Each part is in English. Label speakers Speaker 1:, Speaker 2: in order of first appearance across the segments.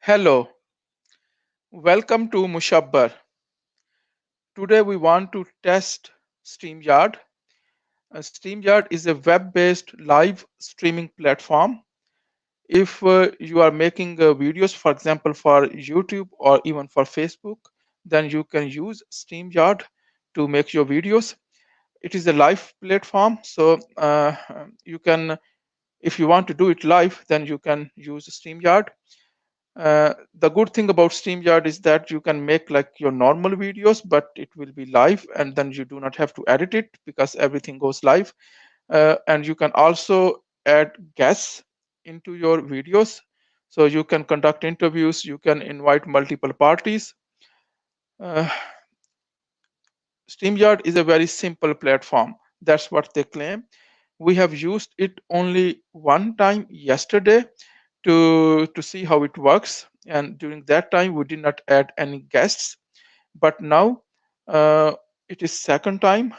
Speaker 1: Hello, welcome to Mushabbar. Today we want to test StreamYard. StreamYard is a web-based live streaming platform. If you are making videos, for example, for YouTube or even for Facebook, then you can use StreamYard to make your videos. It is a live platform, so you can, if you want to do it live, then you can use StreamYard. The good thing about StreamYard is that you can make like your normal videos, but it will be live, and then you do not have to edit it because everything goes live. And you can also add guests into your videos. So you can conduct interviews, you can invite multiple parties. Uh, StreamYard is a very simple platform. That's what they claim. We have used it only one time yesterday to see how it works, and during that time we did not add any guests. But now it is second time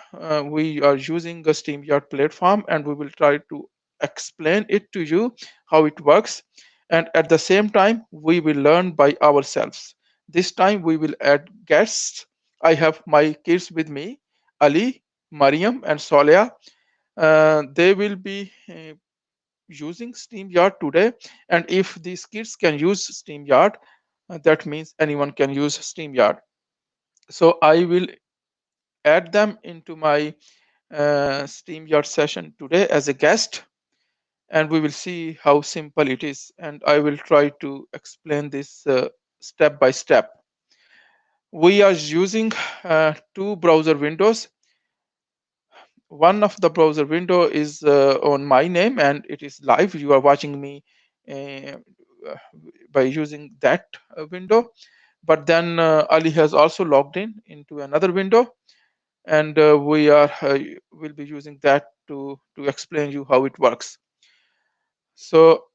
Speaker 1: we are using the StreamYard platform, and we will try to explain it to you how it works, and at the same time we will learn by ourselves. This time we will add guests. I have my kids with me, Ali, Mariam, and Solia. They will be using StreamYard today. And if these kids can use StreamYard, that means anyone can use StreamYard. So I will add them into my StreamYard session today as a guest, and we will see how simple it is. And I will try to explain this step by step. We are using two browser windows. One of the browser window is on my name, and it is live. You are watching me uh, by using that window. But then Ali has also logged in into another window, and we are will be using that to explain you how it works. So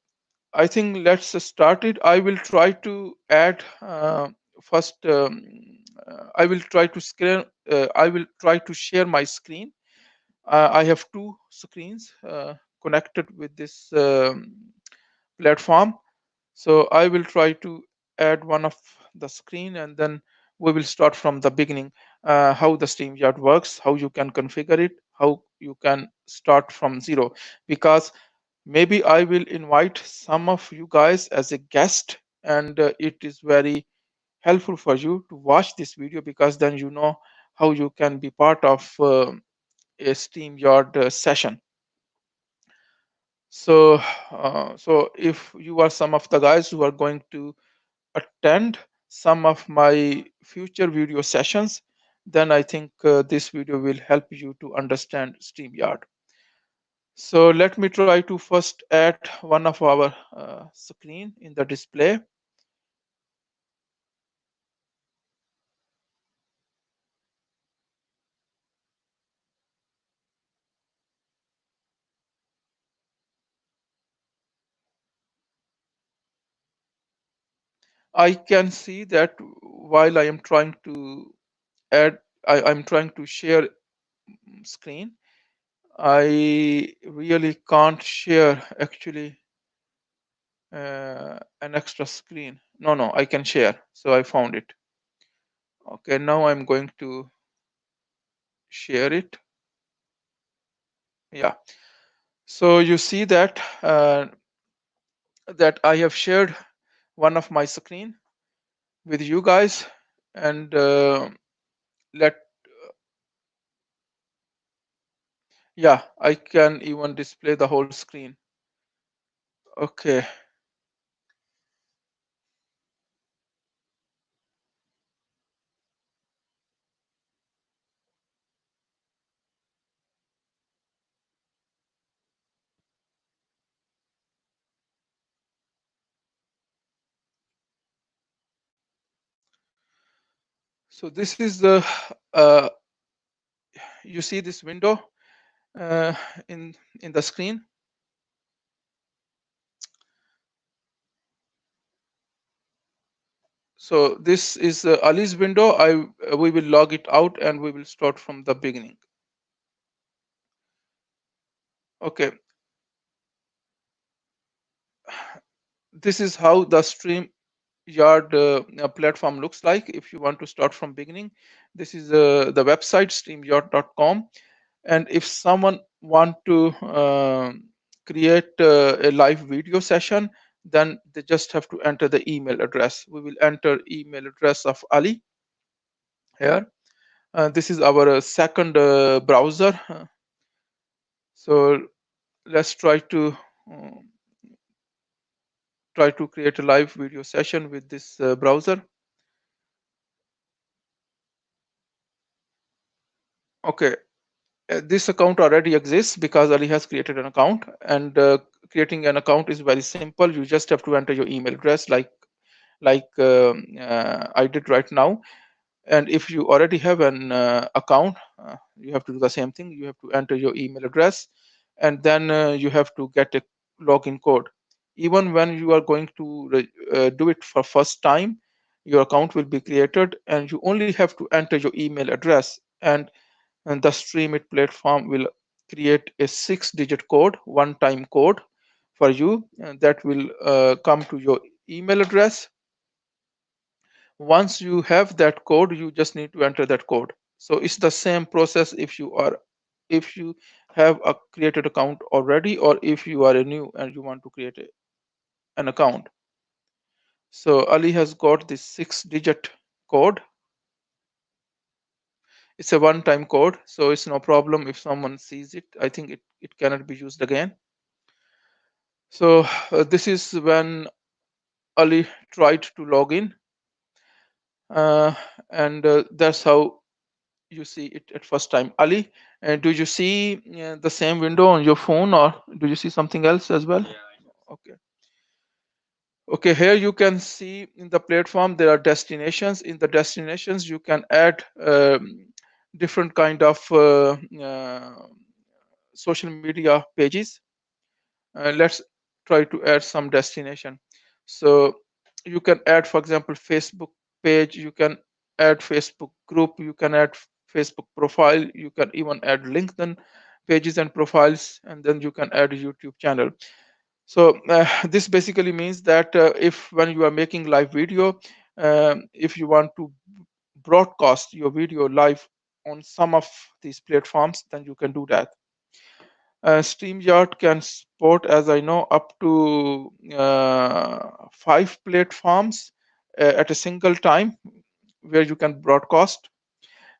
Speaker 1: I think let's start it. I will try to add first. I will try to screen. I will try to share my screen. I have two screens connected with this platform. So I will try to add one of the screen, and then we will start from the beginning, how the StreamYard works, how you can configure it, how you can start from zero. Because maybe I will invite some of you guys as a guest, and it is very helpful for you to watch this video, because then you know how you can be part of a StreamYard session. So, so if you are some of the guys who are going to attend some of my future video sessions, then I think this video will help you to understand StreamYard. So let me try to first add one of our screen in the display. I can see that while I am trying to add, I'm trying to share screen, I really can't share actually an extra screen. No, I can share. So I found it. Okay, now I'm going to share it. Yeah. So you see that that I have shared one of my screen with you guys, and let yeah, I can even display the whole screen. Okay. So this is the uh, you see this window uh, in the screen. So this is Ali's window. We will log it out, and we will start from the beginning. Okay. This is how the stream StreamYard platform looks like. If you want to start from beginning, this is the website StreamYard.com. And if someone want to create a live video session, then they just have to enter the email address. We will enter email address of Ali here. This is our second browser. So let's uh, try to create a live video session with this browser. Okay, this account already exists because Ali has created an account, and creating an account is very simple. You just have to enter your email address like I did right now. And if you already have an account, you have to do the same thing. You have to enter your email address, and then you have to get a login code. Even when you are going to do it for first time, your account will be created, and you only have to enter your email address, and the StreamYard platform will create a 6-digit code, one-time code for you, and that will come to your email address. Once you have that code, you just need to enter that code. So it's the same process if you have a created account already, or if you are a new and you want to create an account. So Ali has got this 6-digit code. It's a one-time code, so it's no problem if someone sees it. I think it cannot be used again. So this is when Ali tried to log in, uh, and that's how you see it at first time. Ali, do you see the same window on your phone, or do you see something else as well? Okay. Okay, here you can see in the platform there are destinations. In the destinations, you can add different kind of social media pages. Let's try to add some destination. So you can add, for example, Facebook page, you can add Facebook group, you can add Facebook profile, you can even add LinkedIn pages and profiles, and then you can add a YouTube channel. So this basically means that if when you are making live video, if you want to broadcast your video live on some of these platforms, then you can do that. StreamYard can support, as I know, up to 5 platforms at a single time where you can broadcast.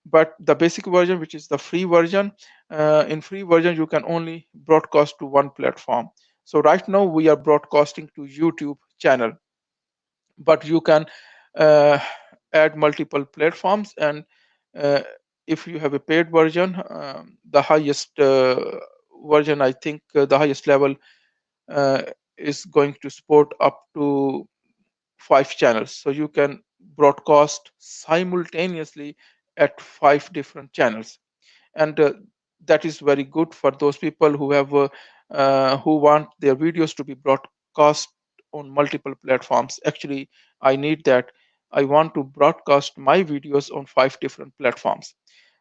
Speaker 1: But the basic version, which is the free version, in free version you can only broadcast to one platform. So right now we are broadcasting to YouTube channel, but you can uh, add multiple platforms. And uh, if you have a paid version, the highest version, I think the highest level uh, is going to support up to 5 channels. So you can broadcast simultaneously at 5 different channels. And that is very good for those people who want their videos to be broadcast on multiple platforms. Actually, I need that. I want to broadcast my videos on 5 different platforms.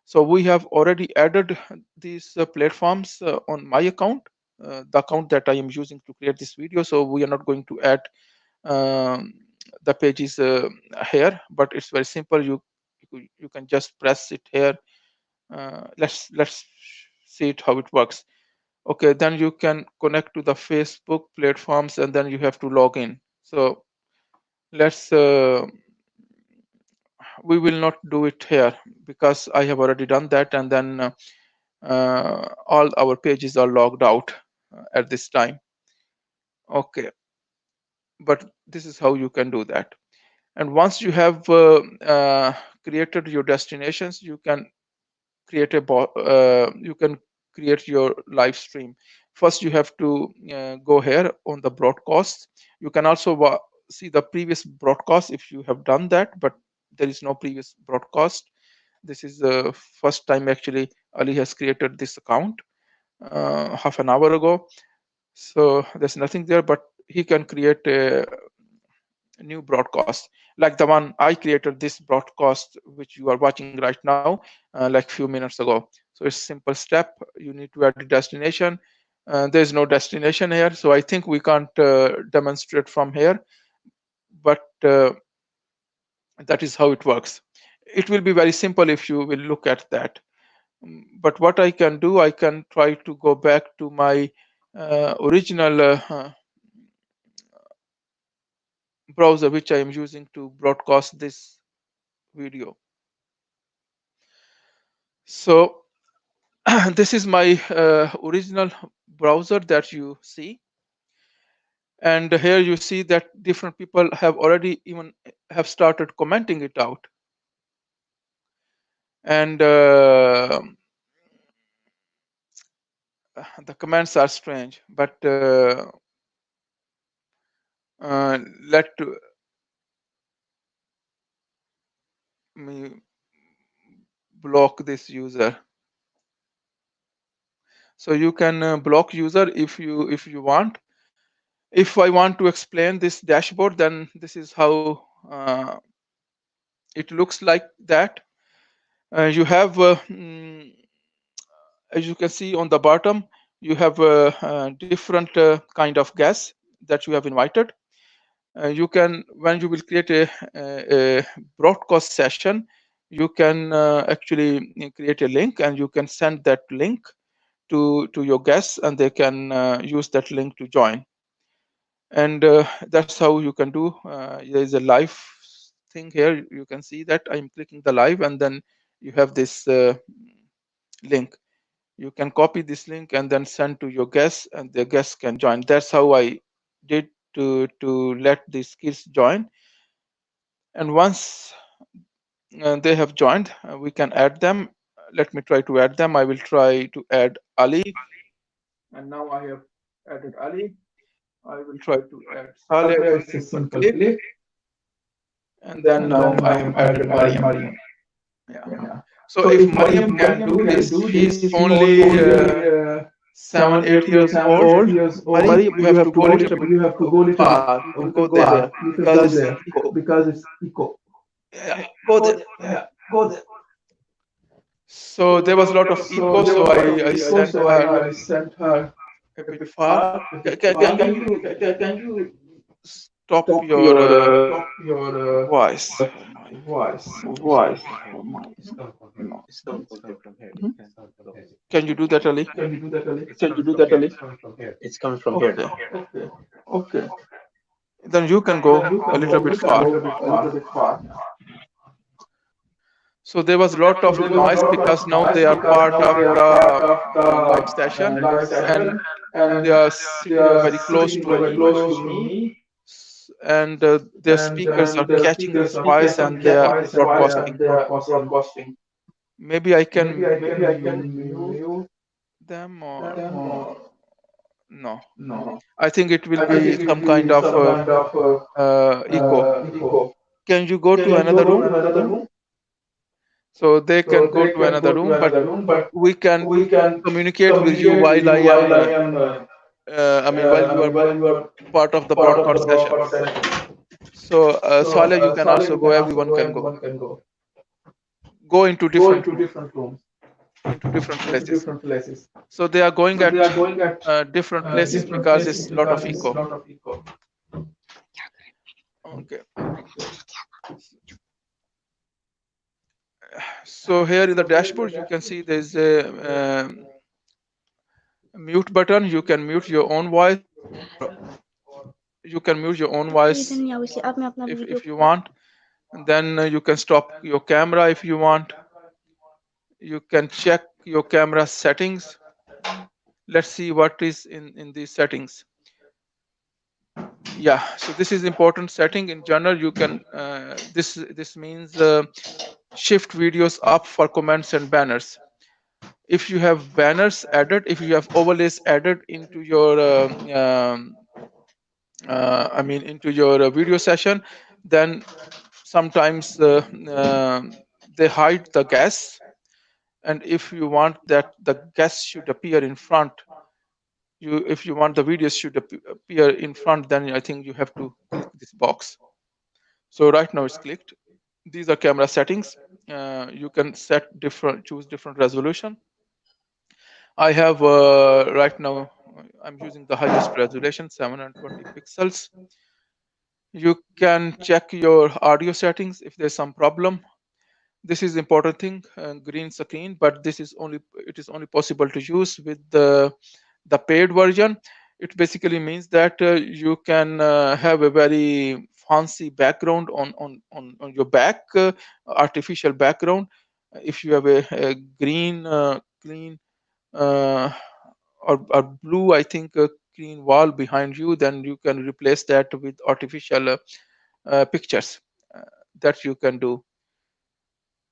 Speaker 1: So we have already added these platforms on my account, the account that I am using to create this video. So we are not going to add um, the pages here, but it's very simple. You can just press it here. Let's see it how it works. Okay, then you can connect to the Facebook platforms, and then you have to log in. So let's we will not do it here because I have already done that, and then all our pages are logged out at this time. Okay, but this is how you can do that. And once you have created your destinations, you can you can create your live stream. First you have to go here on the broadcast. You can also see the previous broadcast if you have done that, but there is no previous broadcast. This is the first time actually Ali has created this account half an hour ago. So there's nothing there, but he can create a new broadcast like the one I created, this broadcast which you are watching right now, like few minutes ago. So it's simple step. You need to add a destination. There is no destination here, so I think we can't demonstrate from here. but that is how it works. It will be very simple if you will look at that. But what I can do, I can try to go back to my original browser which I am using to broadcast this video. So this is my original browser that you see, and here you see that different people have already even have started commenting it out, and the comments are strange, but let me block this user. So you can block user if you want. If I want to explain this dashboard, then this is how it looks like that. You have as you can see on the bottom, you have different kind of guests that you have invited. You can, when you will create a broadcast session, you can actually create a link, and you can send that link to your guests, and they can use that link to join. And that's how you can do. There is a live thing here. You can see that I'm clicking the live, and then you have this link. You can copy this link and then send to your guests, and the guests can join. That's how I did to let these kids join. And once they have joined, we can add them. Let me try to add them. I will try to add Ali, and now I have added Ali. I will try to add Saleh. It's a simple click, and then now I have added Mariam. Yeah. So if Mariam can do this, she's only 7-8 years old. Mariam, you have to go a little bit far. You can go there because it's echo. Yeah, go there. Yeah, go there. So there was a lot of echo, so I sent her a bit far. Can you stop your voice? Can you do that, Ali?
Speaker 2: It's coming from here now.
Speaker 1: Okay. Then you can go a little bit far. So there was a lot of noise because now they are part of the live session, and they are sitting very close to me, and their speakers are catching this voice, and they are broadcasting. Maybe I can mute them, or no. I think it will be some kind of echo. Can you go to another room? So they can go to another room, but we can communicate with you while I am. While you are part of the broadcast session. So Saleh, you can also go. Everyone can go. Go into different rooms, into different places. So they are going at different places because it's a lot of echo. Okay. So here in the dashboard, you can see there's a mute button. You can mute your own voice. You can mute your own voice if you want. And then you can stop your camera if you want. You can check your camera settings. Let's see what is in these settings. Yeah, so this is important setting. In general, you can this means shift videos up for comments and banners. If you have banners added, if you have overlays added into your into your video session, then sometimes they hide the guests, and if you want that the guests should appear in front, if you want the videos should appear in front, then I think you have to click this box. So right now it's clicked. These are camera settings. You can set choose different resolution. I have right now I'm using the highest resolution, 720 pixels. You can check your audio settings if there's some problem. This is important thing, green screen, but this is only, it is only possible to use with the paid version. It basically means that you can have a very fancy background on your back, artificial background. If you have a green clean uh, or blue, I think, green wall behind you, then you can replace that with artificial pictures. uh, that you can do.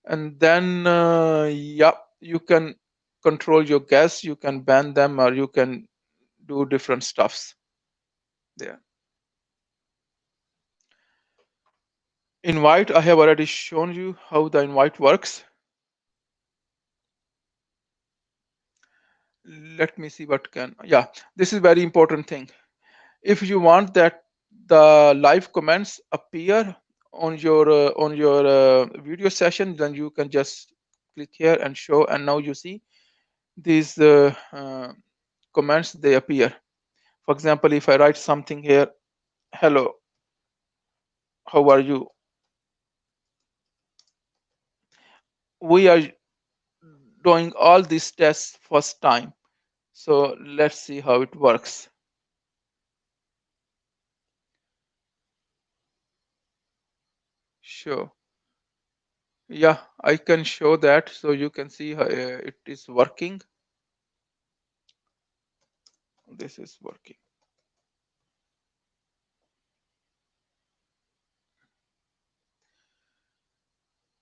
Speaker 1: And then yeah, you can control your guests, you can ban them, or you can do different stuffs there. Invite, I have already shown you how the invite works. Let me see what can, yeah, this is very important thing. If you want that the live comments appear on your video session, then you can just click here and show, and now you see these comments, they appear. For example, if I write something here, hello, how are you, we are doing all these tests first time, so let's see how it works. Sure, yeah, I can show that, so you can see how it is working. This is working.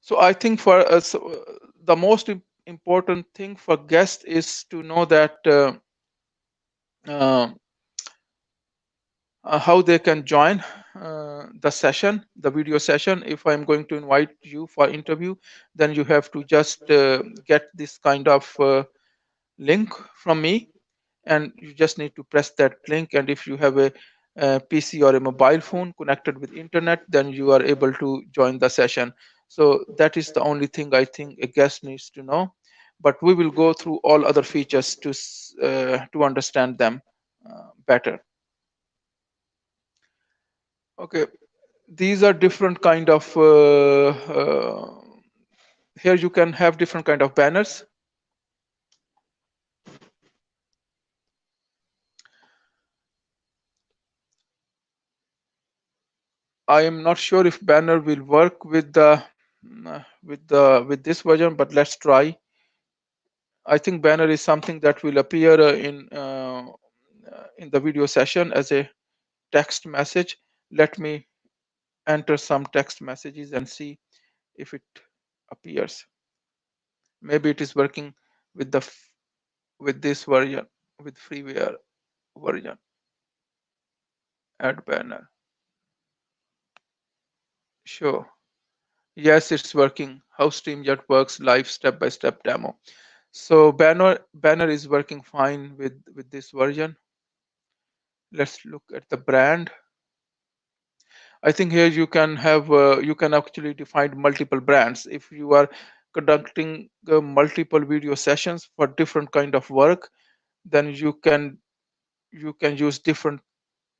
Speaker 1: So I think for us, the most important thing for guests is to know that uh, how they can join the session, the video session. If I'm going to invite you for interview, then you have to just get this kind of link from me, and you just need to press that link. And if you have a PC or a mobile phone connected with internet, then you are able to join the session. So that is the only thing I think a guest needs to know. But we will go through all other features to understand them better. Okay, these are different kind of here you can have different kind of banners. I am not sure if banner will work with the with this version, but let's try. I think banner is something that will appear in the video session as a text message. Let me enter some text messages and see if it appears. Maybe it is working with with this version, with freeware version. Add banner. Sure. Yes, it's working. How StreamYard works, live step-by-step demo. So banner is working fine with this version. Let's look at the brand. I think here you can have you can actually define multiple brands. If you are conducting multiple video sessions for different kind of work, then you can use different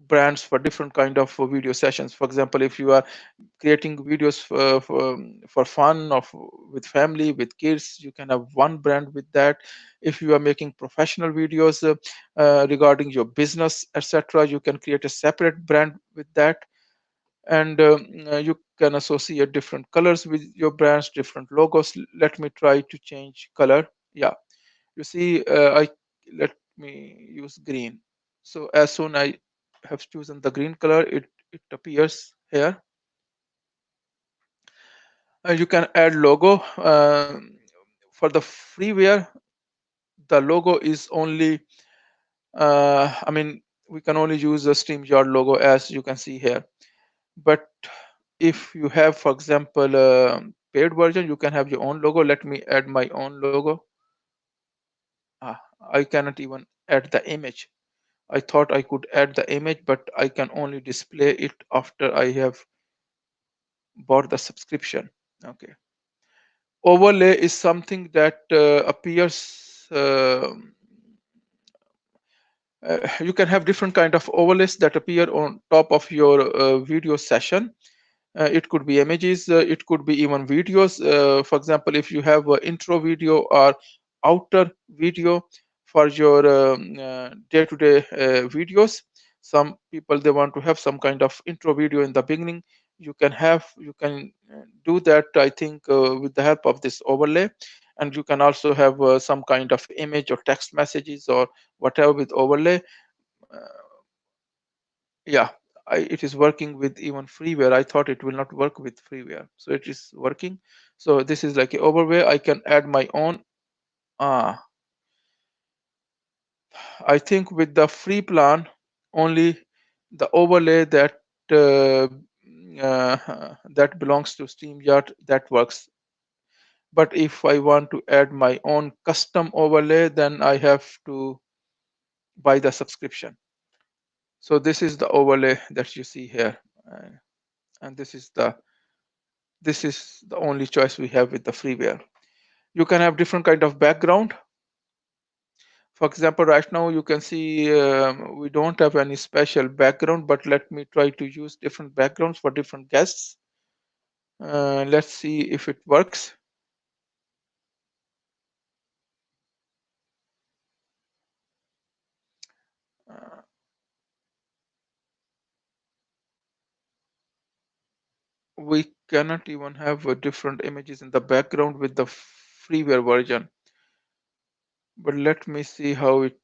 Speaker 1: brands for different kind of video sessions. For example, if you are creating videos for fun of with family, with kids, you can have one brand with that. If you are making professional videos regarding your business, etc., you can create a separate brand with that. And you can associate different colors with your brands, different logos. Let me try to change color. Yeah, you see, I let me use green. So as soon I have chosen the green color, it appears here. You can add logo. For the freeware, the logo is only I mean, we can only use the StreamYard logo, as you can see here. But if you have, for example, paid version, you can have your own logo. Let me add my own logo. I cannot even add the image. I thought I could add the image, but I can only display it after I have bought the subscription. Okay. Overlay is something that appears You can have different kind of overlays that appear on top of your video session. It could be images, it could be even videos. For example, if you have an intro video or outer video for your day-to-day videos, some people they want to have some kind of intro video in the beginning. You can do that, I think, with the help of this overlay. And you can also have some kind of image or text messages or whatever with overlay. uh, yeah, it is working with even freeware. I thought it will not work with freeware, so it is working. So this is like an overlay. I can add my own. ah I think with the free plan, only the overlay uh, that belongs to StreamYard that works. But if I want to add my own custom overlay, then I have to buy the subscription. So this is the overlay that you see here, and this is the only choice we have with the freeware. You can have different kind of background. For example, right now you can see we don't have any special background, but let me try to use different backgrounds for different guests. Let's see if it works. Uh, we cannot even have different images in the background with the freeware version. But let me see how it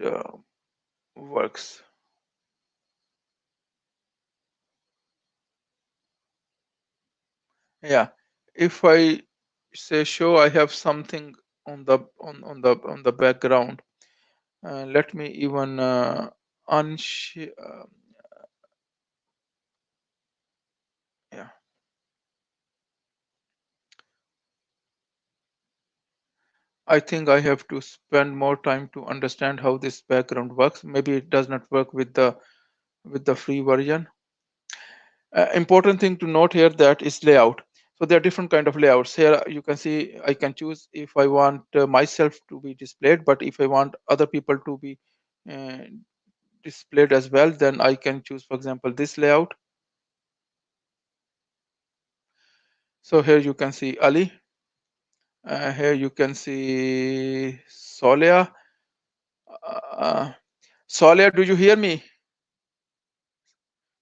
Speaker 1: uh, works. Yeah, if I say show, I have something on the background. Let me even yeah. I think I have to spend more time to understand how this background works. Maybe it does not work with the free version. Important thing to note here that is layout. So there are different kind of layouts. Here you can see I can choose if I want myself to be displayed, but if I want other people to be uh, displayed as well, then I can choose, for example, this layout. So here you can see Ali. Here you can see Solia. Uh, Solia, do you hear me?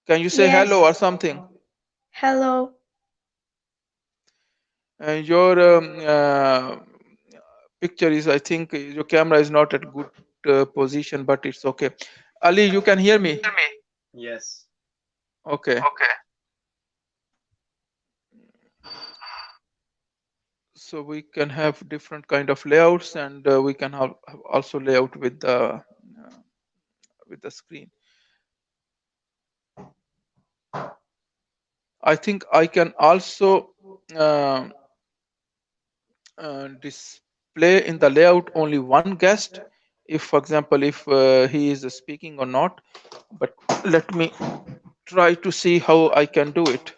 Speaker 1: Can you say hello or
Speaker 2: Yes.
Speaker 1: something?
Speaker 2: Hello.
Speaker 1: Your picture is, I think, your camera is not at good position, but it's okay. Ali, you can hear me?
Speaker 3: Yes.
Speaker 1: Okay. So we can have different kind of layouts, and we can have also layout with the screen. I think I can also uh, display in the layout only one guest, if, for example, if he is speaking or not. But let me try to see how I can do it.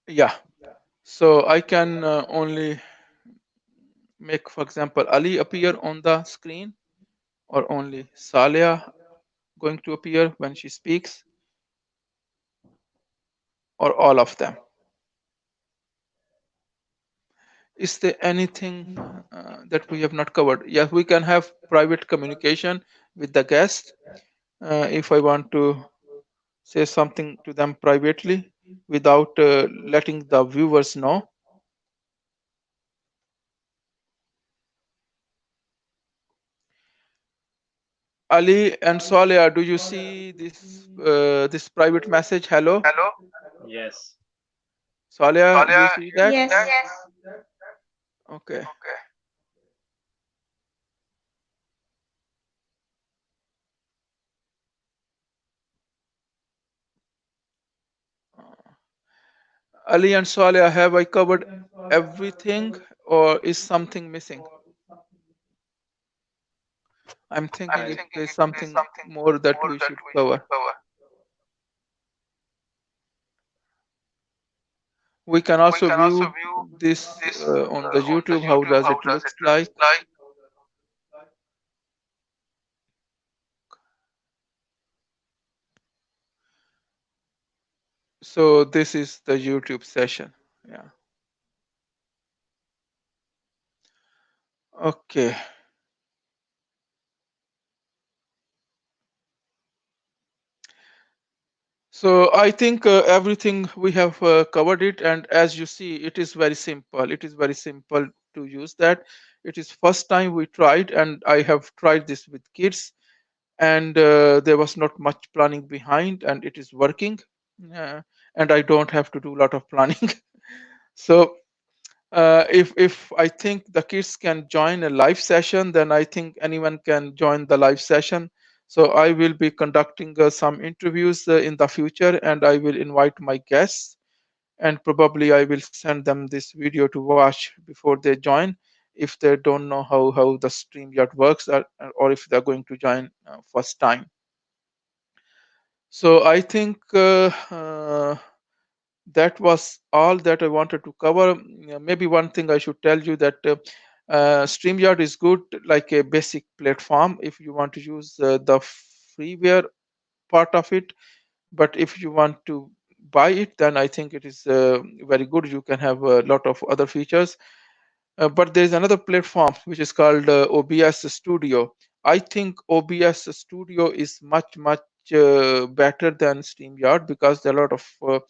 Speaker 1: Yeah, so I can only make, for example, Ali appear on the screen, or only Salia going to appear when she speaks, or all of them. Is there anything that we have not covered? Yes, we can have private communication with the guest. If I want to say something to them privately without letting the viewers know. Ali and Solia, do you see this private message? Hello,
Speaker 3: Yes.
Speaker 1: Solia, you see that?
Speaker 2: Yes.
Speaker 1: Okay. Ali and Solia, have I covered everything, or is something missing? I'm thinking if
Speaker 3: Right.
Speaker 1: there's something more that we should cover. We can also view this on the YouTube. How does it looks like? So this is the YouTube session. Yeah. Okay. So I think everything we have covered it, and as you see, it is very simple. It is very simple to use that. It is first time we tried, and I have tried this with kids, and there was not much planning behind, and it is working. Uh, and I don't have to do a lot of planning. So if I think the kids can join a live session, then I think anyone can join the live session. So I will be conducting some interviews in the future, and I will invite my guests, and probably I will send them this video to watch before they join, if they don't know how the StreamYard works, or if they're going to join first time. So I think that was all that I wanted to cover. Maybe one thing I should tell you that StreamYard is good like a basic platform if you want to use the freeware part of it. But if you want to buy it, then I think it is very good. You can have a lot of other features. But there is another platform which is called OBS Studio. I think OBS Studio is much better than StreamYard because there are a lot of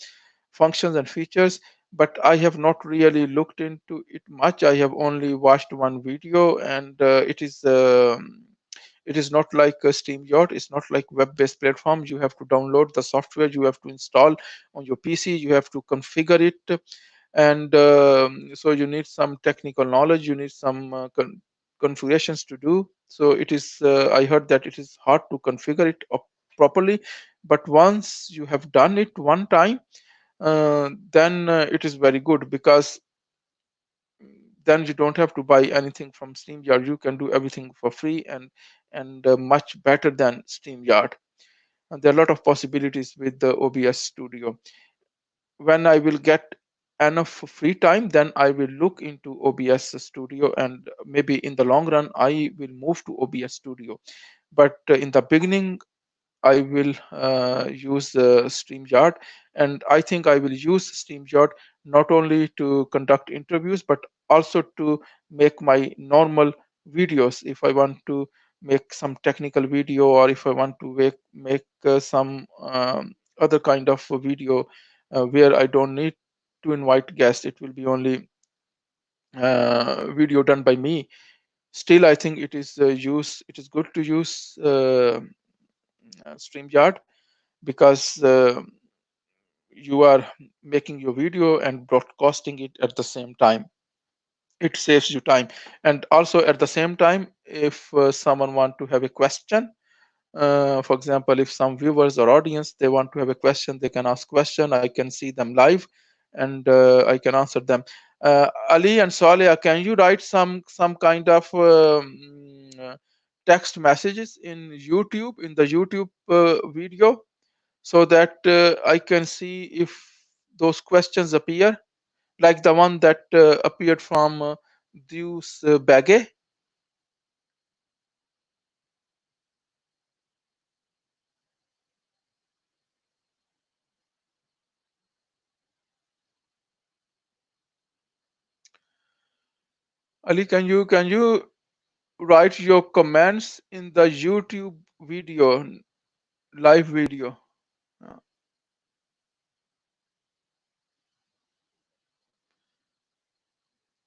Speaker 1: functions and features. But I have not really looked into it much. I have only watched one video, and it is not like a StreamYard. It's not like web-based platform. You have to download the software. You have to install on your PC. You have to configure it, and so you need some technical knowledge. You need some configurations to do. So it is. I heard that it is hard to configure it properly, but once you have done it one time, then it is very good because then you don't have to buy anything from StreamYard. You can do everything for free, and much better than StreamYard. And there are a lot of possibilities with the OBS Studio. When I will get enough free time, then I will look into OBS Studio, and maybe in the long run I will move to OBS Studio. But in the beginning, I will use StreamYard, and I think I will use StreamYard not only to conduct interviews but also to make my normal videos. If I want to make some technical video, or if I want to make some other kind of a video where I don't need to invite guests, it will be only video done by me. Still, I think it is it is good to use StreamYard because you are making your video and broadcasting it at the same time. It saves you time, and also at the same time, if someone want to have a question, for example, if some viewers or audience they want to have a question, they can ask question. I can see them live, and I can answer them. Ali and Saleh, can you write some kind of text messages in YouTube, in the YouTube video, so that I can see if those questions appear, like the one that appeared from Deus Bage. Ali, can you write your comments in the YouTube video, live video? Uh,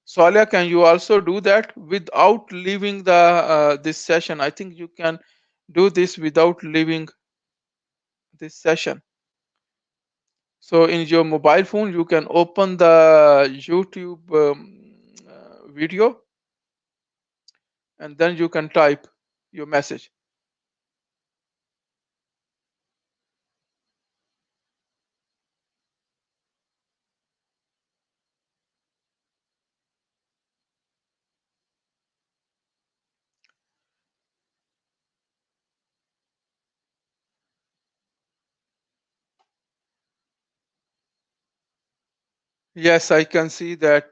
Speaker 1: Solia, can you also do that without leaving the this session? I think you can do this without leaving this session. So in your mobile phone, you can open the YouTube video, and then you can type your message. Yes, I can see that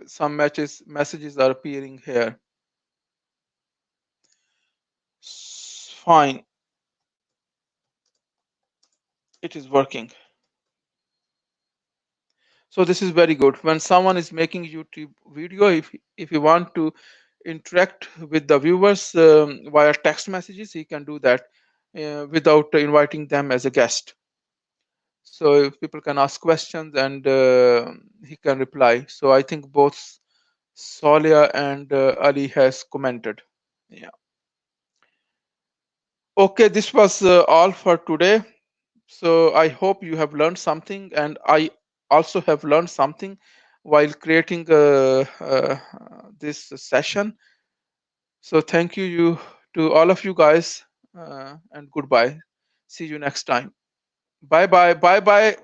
Speaker 1: some messages are appearing here. Fine, it is working. So this is very good. When someone is making YouTube video, if you want to interact with the viewers via text messages, he can do that without inviting them as a guest. So if people can ask questions and he can reply. So I think both Solia and Ali has commented. Yeah. Okay, this was all for today. So I hope you have learned something, and I also have learned something while creating this session. So thank you to all of you guys, and goodbye. See you next time. Bye bye. Bye bye.